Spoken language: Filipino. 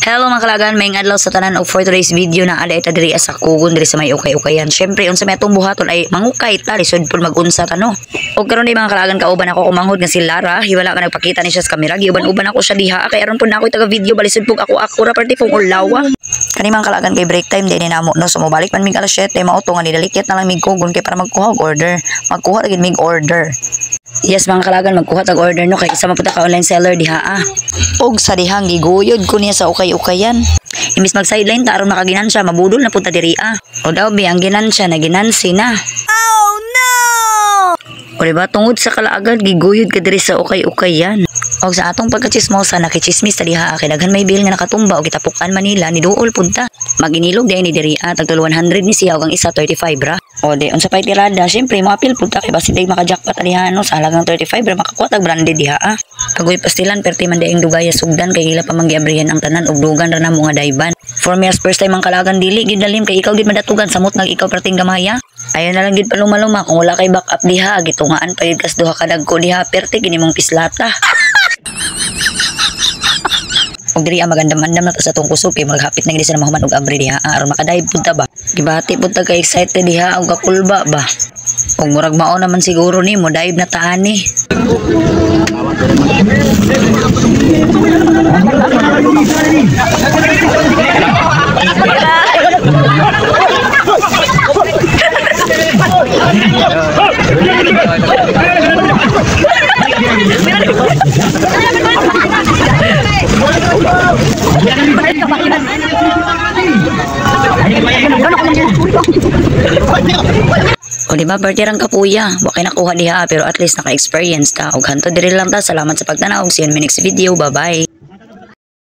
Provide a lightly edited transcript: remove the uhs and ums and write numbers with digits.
Hello mga kalagan, may adlaw sa tanan og for today's video na ada ita diri sa kugon diri sa may ukay-ukayan. Syempre unsa may atong buhaton ay mangukay ta lisod pud magunsa ta no. Og karon di mga kalagan kauban ako kumanghod nga si Lara, hiwala ka nagpakita ni siya sa kamera. Giuban-uban ako siya diha kay aron pud na ako taga video balisod pug ako ra party pong ulawa. Kani mga kalagan kay break time din namo no, so mobalik man mig alas 7 mao to nga nidalikit na lang mig kugon kay para magkuha og order. Magkuha gid mig order. Yes mga kalagan, magkuha tag order no kay isa man pud ka online seller diha Og sa dihang giguyod ko niya sa ukay-ukayan. Imbis mag sideline ta aron makaginansya, mabudol na punta diri O daw bi ang ginansya na ginansi na. Oh no! O diba tungod sa kalaagan giguyod ka diri sa ukay-ukayan. Og sa atong pagkachismosa nakichismis ta diha kay daghan may bill nga nakatumba og gitapukan Manila ni duol punta. Maginilog day ni diri tag 100 ni siya og ang isa 35 ra. O di unsa pay tirada, syempre mga apil punta kay basi day maka-jackpot diha no sa halagang 35 ra makakuha tag branded diha Kagoy pastilan perti man daing dugaya sugdan kay ila pa manggiabrihan ang tanan og dugan ra na mga dayban. For me as first time ang kalagan dili gid dalim kay ikaw gid madatugan samot nag ikaw perting gamaya. Ayon na lang gid paluma-luma kung wala kay backup diha gitungaan pa gid kas duha ka dagko diha perti kini mong pislata. Og diri magandam-andam na ta sa tong kusog kay maghapit na gid sa mahuman og abri diha aron makadive pud ta ba. Gibati pud ta ka excited diha og kapulba ba. Og murag mao naman siguro ni mo dive na taani. O diba partirang kapuya, wakay nakuha diha pero at least naka-experience ta. Og hanto diri lang ta, salamat sa pagtanaw. See you in my next video, bye bye.